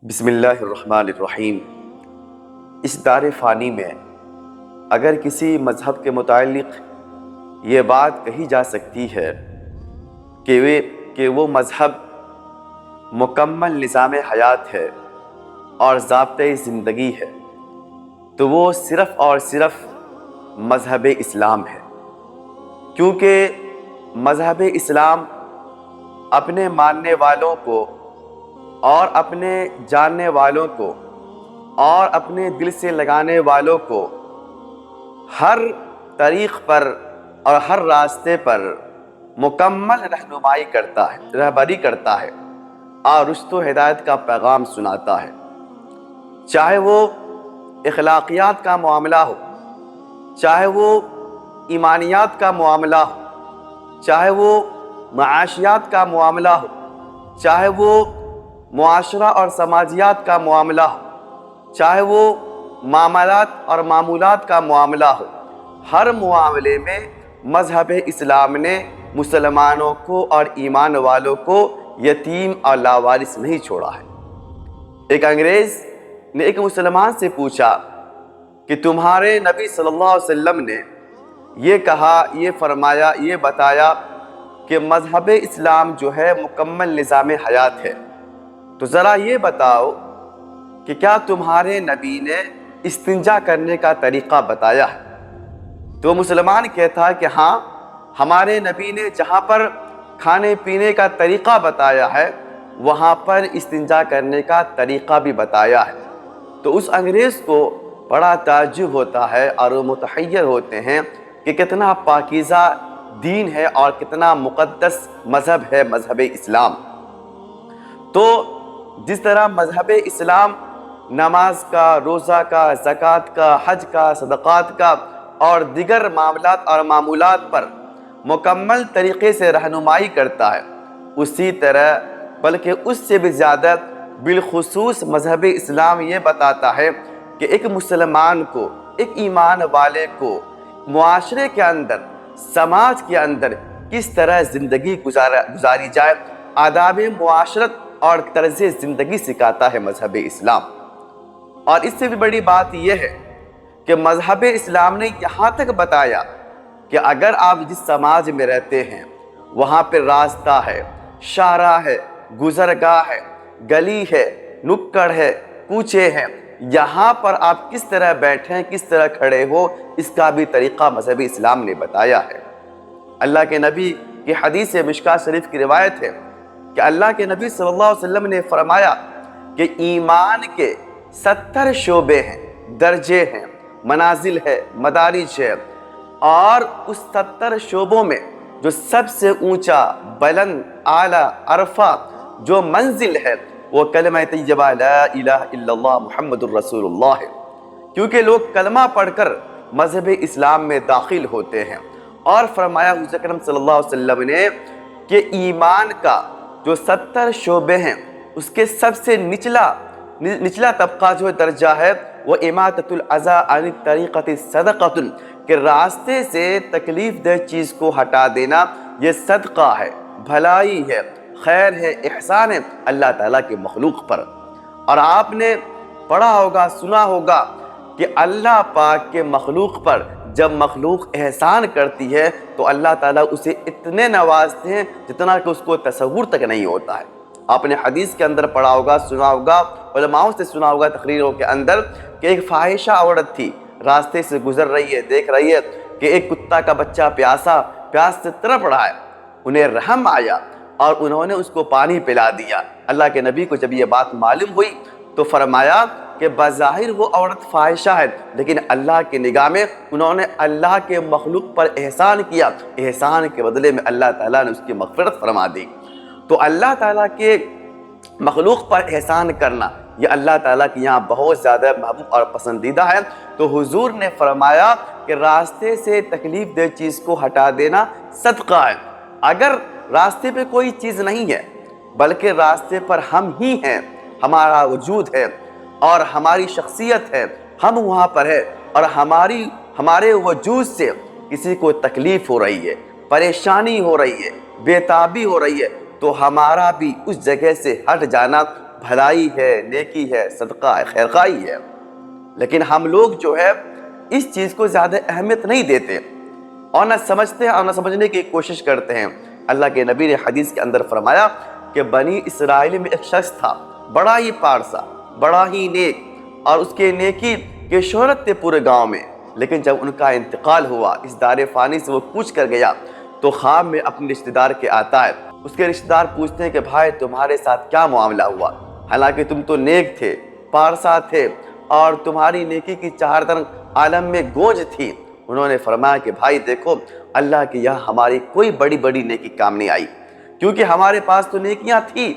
بسم اللہ الرحمن الرحیم۔ اس دار فانی میں اگر کسی مذہب کے متعلق یہ بات کہی جا سکتی ہے کہ وہ مذہب مکمل نظام حیات ہے اور ضابطۂ زندگی ہے، تو وہ صرف اور صرف مذہب اسلام ہے، کیونکہ مذہب اسلام اپنے ماننے والوں کو اور اپنے جاننے والوں کو اور اپنے دل سے لگانے والوں کو ہر طریق پر اور ہر راستے پر مکمل رہنمائی کرتا ہے، رہبری کرتا ہے اور رشد و ہدایت کا پیغام سناتا ہے، چاہے وہ اخلاقیات کا معاملہ ہو، چاہے وہ ایمانیات کا معاملہ ہو، چاہے وہ معاشیات کا معاملہ ہو، چاہے وہ معاشرہ اور سماجیات کا معاملہ ہو، چاہے وہ معاملات اور معمولات کا معاملہ ہو، ہر معاملے میں مذہب اسلام نے مسلمانوں کو اور ایمان والوں کو یتیم اور لاوارث نہیں چھوڑا ہے۔ ایک انگریز نے ایک مسلمان سے پوچھا کہ تمہارے نبی صلی اللہ علیہ وسلم نے یہ کہا، یہ فرمایا، یہ بتایا کہ مذہب اسلام جو ہے مکمل نظام حیات ہے، تو ذرا یہ بتاؤ کہ کیا تمہارے نبی نے استنجا کرنے کا طریقہ بتایا ہے؟ تو مسلمان کہتا ہے کہ ہاں، ہمارے نبی نے جہاں پر کھانے پینے کا طریقہ بتایا ہے وہاں پر استنجا کرنے کا طریقہ بھی بتایا ہے۔ تو اس انگریز کو بڑا تعجب ہوتا ہے اور وہ متحیر ہوتے ہیں کہ کتنا پاکیزہ دین ہے اور کتنا مقدس مذہب ہے مذہب اسلام۔ تو جس طرح مذہب اسلام نماز کا، روزہ کا، زکوٰۃ کا، حج کا، صدقات کا اور دیگر معاملات اور معمولات پر مکمل طریقے سے رہنمائی کرتا ہے، اسی طرح بلکہ اس سے بھی زیادہ بالخصوص مذہب اسلام یہ بتاتا ہے کہ ایک مسلمان کو، ایک ایمان والے کو معاشرے کے اندر، سماج کے اندر کس طرح زندگی گزاری جائے، آداب معاشرت اور طرز زندگی سکھاتا ہے مذہب اسلام۔ اور اس سے بھی بڑی بات یہ ہے کہ مذہب اسلام نے یہاں تک بتایا کہ اگر آپ جس سماج میں رہتے ہیں وہاں پہ راستہ ہے، شاہراہ ہے، گزرگاہ ہے، گلی ہے، نکڑ ہے، کوچے ہیں، یہاں پر آپ کس طرح بیٹھیں، کس طرح کھڑے ہو، اس کا بھی طریقہ مذہب اسلام نے بتایا ہے۔ اللہ کے نبی کی حدیث مشکوٰۃ شریف کی روایت ہے کہ اللہ کے نبی صلی اللہ علیہ وسلم نے فرمایا کہ ایمان کے 70 شعبے ہیں، درجے ہیں، منازل ہے، مدارج ہے، اور اس 70 شعبوں میں جو سب سے اونچا، بلند، اعلیٰ، عرفہ جو منزل ہے وہ کلمہ طیبہ لا الہ الا اللہ محمد الرسول اللہ ہے، کیونکہ لوگ کلمہ پڑھ کر مذہب اسلام میں داخل ہوتے ہیں۔ اور فرمایا حضور اکرم صلی اللہ علیہ وسلم نے کہ ایمان کا جو 70 شعبے ہیں اس کے سب سے نچلا طبقہ جو درجہ ہے وہ اماطۃ الاذی عن الطریقۃ صدقۃ، کہ راستے سے تکلیف دہ چیز کو ہٹا دینا یہ صدقہ ہے، بھلائی ہے، خیر ہے، احسان ہے اللہ تعالیٰ کے مخلوق پر۔ اور آپ نے پڑھا ہوگا، سنا ہوگا کہ اللہ پاک کے مخلوق پر جب مخلوق احسان کرتی ہے تو اللہ تعالیٰ اسے اتنے نوازتے ہیں جتنا کہ اس کو تصور تک نہیں ہوتا ہے۔ آپ نے حدیث کے اندر پڑھا ہوگا، سنا ہوگا، علماء سے سنا ہوگا تقریروں کے اندر کہ ایک فاحشہ عورت تھی، راستے سے گزر رہی ہے، دیکھ رہی ہے کہ ایک کتا کا بچہ پیاس سے تڑپ رہا ہے، انہیں رحم آیا اور انہوں نے اس کو پانی پلا دیا۔ اللہ کے نبی کو جب یہ بات معلوم ہوئی تو فرمایا کہ بظاہر وہ عورت فاحشہ ہے لیکن اللہ کی نگاہ میں انہوں نے اللہ کے مخلوق پر احسان کیا، احسان کے بدلے میں اللہ تعالیٰ نے اس کی مغفرت فرما دی۔ تو اللہ تعالیٰ کے مخلوق پر احسان کرنا یہ اللہ تعالیٰ کی یہاں بہت زیادہ محبوب اور پسندیدہ ہے۔ تو حضور نے فرمایا کہ راستے سے تکلیف دہ چیز کو ہٹا دینا صدقہ ہے۔ اگر راستے پہ کوئی چیز نہیں ہے بلکہ راستے پر ہم ہی ہیں، ہمارا وجود ہے اور ہماری شخصیت ہے، ہم وہاں پر ہے اور ہمارے وجود سے کسی کو تکلیف ہو رہی ہے، پریشانی ہو رہی ہے، بے تابی ہو رہی ہے، تو ہمارا بھی اس جگہ سے ہٹ جانا بھلائی ہے، نیکی ہے، صدقہ ہے، خیرخواہی ہے، لیکن ہم لوگ جو ہے اس چیز کو زیادہ اہمیت نہیں دیتے اور نہ سمجھتے ہیں اور نہ سمجھنے کی کوشش کرتے ہیں۔ اللہ کے نبی نے حدیث کے اندر فرمایا کہ بنی اسرائیل میں ایک شخص تھا، بڑا ہی پارسا، بڑا ہی نیک، اور اس کے نیکی کے شہرت تھے پورے گاؤں میں، لیکن جب ان کا انتقال ہوا، اس دار فانی سے وہ کوچ کر گیا، تو خواب میں اپنے رشتہ دار کے آتا ہے۔ اس کے رشتہ دار پوچھتے ہیں کہ بھائی تمہارے ساتھ کیا معاملہ ہوا، حالانکہ تم تو نیک تھے، پارسا تھے، اور تمہاری نیکی کی چار طرف عالم میں گونج تھی۔ انہوں نے فرمایا کہ بھائی دیکھو، اللہ کے یہاں ہماری کوئی بڑی بڑی نیکی کام نہیں آئی، کیونکہ ہمارے پاس تو نیکیاں تھیں،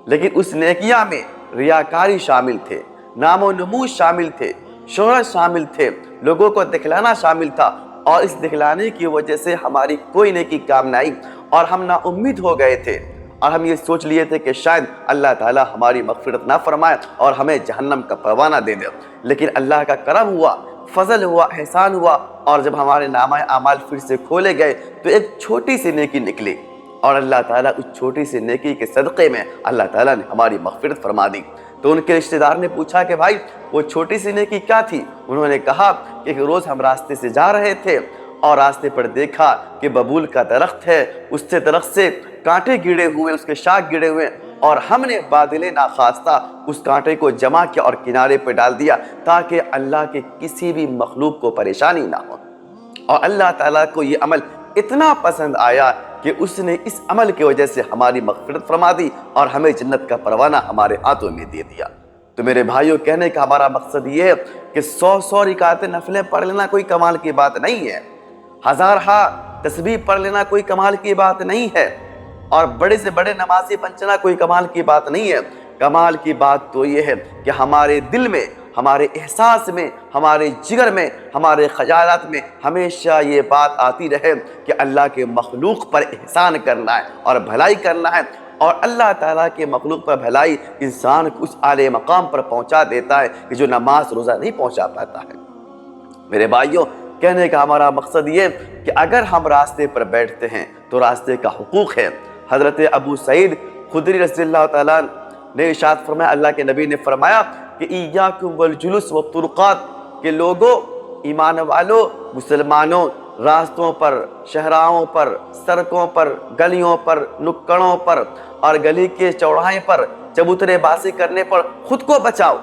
لیکن اس نیکیاں میں ریاکاری شامل تھے، نام و نمود شامل تھے، شہرت شامل تھے، لوگوں کو دکھلانا شامل تھا، اور اس دکھلانے کی وجہ سے ہماری کوئی نیکی کام نہ آئی، اور ہم نا امید ہو گئے تھے، اور ہم یہ سوچ لیے تھے کہ شاید اللہ تعالیٰ ہماری مغفرت نہ فرمائے اور ہمیں جہنم کا پروانہ دے دے، لیکن اللہ کا کرم ہوا، فضل ہوا، احسان ہوا، اور جب ہمارے نامہ اعمال پھر سے کھولے گئے تو ایک چھوٹی سی نیکی نکلی، اور اللہ تعالیٰ اس چھوٹی سی نیکی کے صدقے میں اللہ تعالیٰ نے ہماری مغفرت فرما دی۔ تو ان کے رشتہ دار نے پوچھا کہ بھائی وہ چھوٹی سی نیکی کیا تھی؟ انہوں نے کہا کہ ایک روز ہم راستے سے جا رہے تھے اور راستے پر دیکھا کہ ببول کا درخت ہے، اس سے درخت سے کانٹے گرے ہوئے، اس کے شاخ گرے ہوئے، اور ہم نے بادل ناخواستہ اس کانٹے کو جمع کیا اور کنارے پہ ڈال دیا تاکہ اللہ کے کسی بھی مخلوق کو پریشانی نہ ہو، اور اللہ تعالیٰ کو یہ عمل اتنا پسند آیا کہ اس نے اس عمل کی وجہ سے ہماری مغفرت فرما دی اور ہمیں جنت کا پروانہ ہمارے ہاتھوں میں دے دیا۔ تو میرے بھائیوں، کہنے کا ہمارا مقصد یہ ہے کہ 100 رکعتیں نفلیں پڑھ لینا کوئی کمال کی بات نہیں ہے، ہزارہا تسبیح پڑھ لینا کوئی کمال کی بات نہیں ہے، اور بڑے سے بڑے نمازی بننا کوئی کمال کی بات نہیں ہے۔ کمال کی بات تو یہ ہے کہ ہمارے دل میں، ہمارے احساس میں، ہمارے جگر میں، ہمارے خیالات میں ہمیشہ یہ بات آتی رہے کہ اللہ کے مخلوق پر احسان کرنا ہے اور بھلائی کرنا ہے، اور اللہ تعالیٰ کے مخلوق پر بھلائی انسان کو اس اعلی مقام پر پہنچا دیتا ہے کہ جو نماز روزہ نہیں پہنچا پاتا ہے۔ میرے بھائیوں، کہنے کا ہمارا مقصد یہ کہ اگر ہم راستے پر بیٹھتے ہیں تو راستے کا حقوق ہے۔ حضرت ابو سعید خدری رضی اللہ تعالیٰ نے ارشاد فرمایا، اللہ کے نبی نے فرمایا کہ ایاکم والجلوس والطرقات، کہ لوگوں، ایمان والوں، مسلمانوں، راستوں پر، شہراہوں پر، سڑکوں پر، گلیوں پر، نکڑوں پر اور گلی کے چوراہے پر چبوترے بازی کرنے پر خود کو بچاؤ،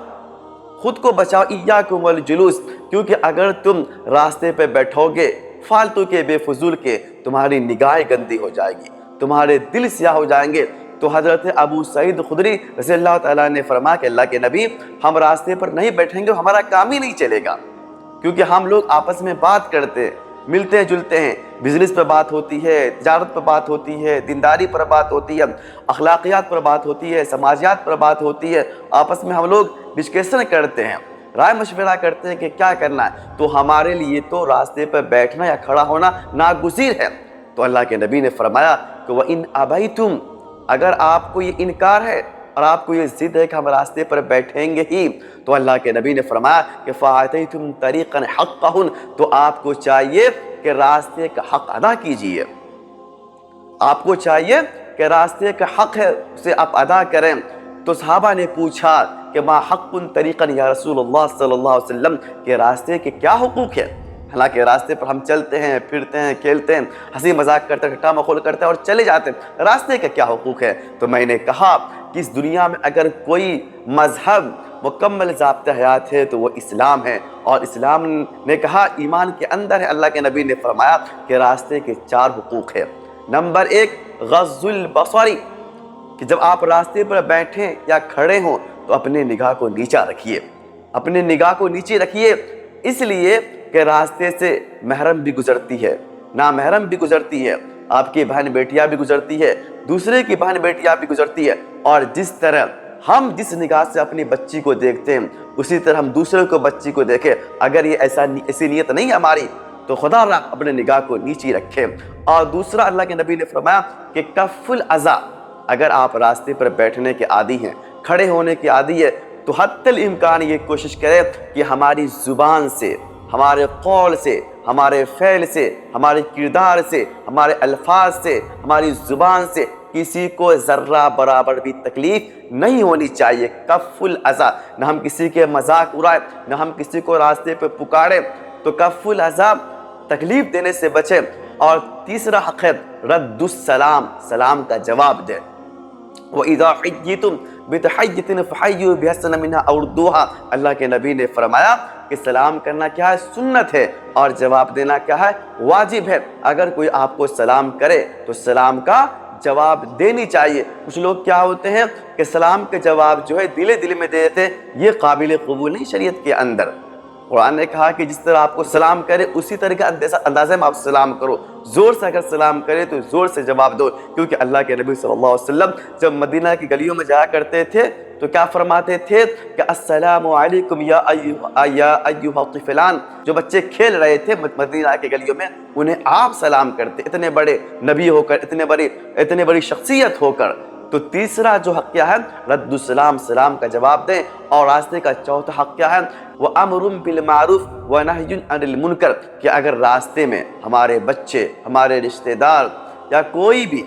خود کو بچاؤ، ایاکم والجلوس، کیونکہ اگر تم راستے پہ بیٹھو گے فالتو کے، بے فضول کے، تمہاری نگاہیں گندی ہو جائے گی، تمہارے دل سیاہ ہو جائیں گے۔ تو حضرت ابو سعید خدری رضی اللہ تعالیٰ نے فرمایا کہ اللہ کے نبی، ہم راستے پر نہیں بیٹھیں گے، ہمارا کام ہی نہیں چلے گا، کیونکہ ہم لوگ آپس میں بات کرتے ہیں، ملتے جلتے ہیں، بزنس پر بات ہوتی ہے، تجارت پر بات ہوتی ہے، دینداری پر بات ہوتی ہے، اخلاقیات پر بات ہوتی ہے، سماجیات پر بات ہوتی ہے، آپس میں ہم لوگ ڈسکشن کرتے ہیں، رائے مشورہ کرتے ہیں کہ کیا کرنا ہے، تو ہمارے لیے تو راستے پر بیٹھنا یا کھڑا ہونا ناگزیر ہے۔ تو اللہ کے نبی نے فرمایا کہ وَإِنْ أَبَيْتُمْ، اگر آپ کو یہ انکار ہے اور آپ کو یہ ضد ہے کہ ہم راستے پر بیٹھیں گے ہی، تو اللہ کے نبی نے فرمایا کہ فَآتَيْتُمْ طَرِيقًا حَقَّهُ، تو آپ کو چاہیے کہ راستے کا حق ادا کیجئے، آپ کو چاہیے کہ راستے کا حق ہے اسے آپ ادا کریں۔ تو صحابہ نے پوچھا کہ ما حق طریقاً یا رسول اللہ صلی اللہ علیہ وسلم، کہ راستے کے کیا حقوق ہیں؟ حالانکہ راستے پر ہم چلتے ہیں، پھرتے ہیں، کھیلتے ہیں، ہنسی مذاق کرتے ہیں، ٹھٹا مخول کرتے ہیں اور چلے جاتے ہیں، راستے کا کیا حقوق ہے؟ تو میں نے کہا کہ اس دنیا میں اگر کوئی مذہب مکمل ضابطہ حیات ہے تو وہ اسلام ہے، اور اسلام نے کہا ایمان کے اندر ہے۔ اللہ کے نبی نے فرمایا کہ راستے کے 4 حقوق ہیں۔ نمبر 1 غض البصر، کہ جب آپ راستے پر بیٹھیں یا کھڑے ہوں تو اپنے نگاہ کو نیچا رکھیے، اپنے نگاہ کو نیچے رکھیے، اس لیے کہ راستے سے محرم بھی گزرتی ہے، نامحرم بھی گزرتی ہے، آپ کی بہن بیٹیاں بھی گزرتی ہے، دوسرے کی بہن بیٹیاں بھی گزرتی ہے، اور جس طرح ہم جس نگاہ سے اپنی بچی کو دیکھتے ہیں اسی طرح ہم دوسرے کو بچی کو دیکھیں۔ اگر یہ ایسی نیت نہیں ہے ہماری تو خدا را اپنے نگاہ کو نیچی رکھیں۔ اور دوسرا، اللہ کے نبی نے فرمایا کہ کف الاذی، اگر آپ راستے پر بیٹھنے کے عادی ہیں، کھڑے ہونے کے عادی ہے، تو حتی الامکان یہ کوشش کریں کہ ہماری زبان سے، ہمارے قول سے، ہمارے فعل سے، ہمارے کردار سے، ہمارے الفاظ سے، ہماری زبان سے کسی کو ذرہ برابر بھی تکلیف نہیں ہونی چاہیے. کف الاذی، نہ ہم کسی کے مذاق اڑائیں، نہ ہم کسی کو راستے پہ پکاریں. تو کف الاذی، تکلیف دینے سے بچیں. اور تیسرا حق ہے رد السلام، سلام کا جواب دیں. وَإِذَا حَيِّيتُمْ بِتَحِيَّةٍ فَحَيُّوا بِأَحْسَنَ مِنْهَا أَوْ رُدُّوهَا. اللہ کے نبی نے فرمایا کہ سلام کرنا کیا ہے؟ سنت ہے، اور جواب دینا کیا ہے؟ واجب ہے. اگر کوئی آپ کو سلام کرے تو سلام کا جواب دینی چاہیے. کچھ لوگ کیا ہوتے ہیں کہ سلام کے جواب جو ہے دل میں دے دیتے، یہ قابل قبول نہیں شریعت کے اندر. قرآن نے کہا کہ جس طرح آپ کو سلام کرے اسی طرح کے اندازے میں آپ سلام کرو. زور سے اگر سلام کرے تو زور سے جواب دو، کیونکہ اللہ کے نبی صلی اللہ علیہ وسلم جب مدینہ کی گلیوں میں جایا کرتے تھے تو کیا فرماتے تھے کہ السلام علیکم یا ایھا الطفلان. جو بچے کھیل رہے تھے مدینہ کی گلیوں میں انہیں آپ سلام کرتے، اتنے بڑے نبی ہو کر، اتنے بڑی شخصیت ہو کر. تو تیسرا جو حق کیا ہے؟ رد السلام، سلام کا جواب دیں. اور راستے کا چوتھا حق کیا ہے؟ وَأَمْرٌ بِالْمَعْرُوفِ وَنَهْيٌ عَنِ الْمُنْكَرِ، کہ اگر راستے میں ہمارے بچے، ہمارے رشتہ دار یا کوئی بھی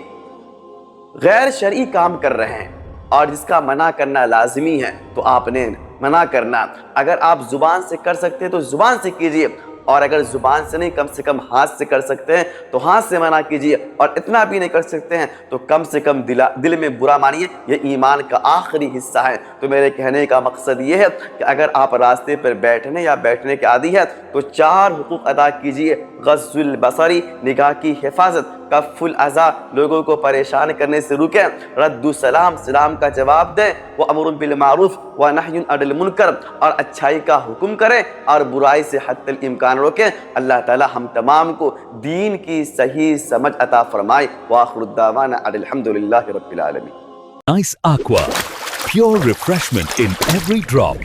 غیر شرعی کام کر رہے ہیں اور جس کا منع کرنا لازمی ہے تو آپ نے منع کرنا. اگر آپ زبان سے کر سکتے ہیں تو زبان سے کیجئے، اور اگر زبان سے نہیں کم سے کم ہاتھ سے کر سکتے ہیں تو ہاتھ سے منع کیجئے، اور اتنا بھی نہیں کر سکتے ہیں تو کم سے کم دل میں برا مانیے. یہ ایمان کا آخری حصہ ہے. تو میرے کہنے کا مقصد یہ ہے کہ اگر آپ راستے پر بیٹھنے یا بیٹھنے کے عادی ہے تو 4 حقوق ادا کیجئے. غض البصری، نگاہ کی حفاظت. کف الاذی، لوگوں کو پریشان کرنے سے روکیں. رد السلام، سلام کا جواب دیں. وامر بالمعروف ونہی عن المنکر، اور اچھائی کا حکم کریں اور برائی سے حد الامکان روکیں. اللہ تعالی ہم تمام کو دین کی صحیح سمجھ عطا فرمائے. وآخر الدعوانا ان الحمدللہ رب العالمین. Ice Aqua, pure refreshment in every drop.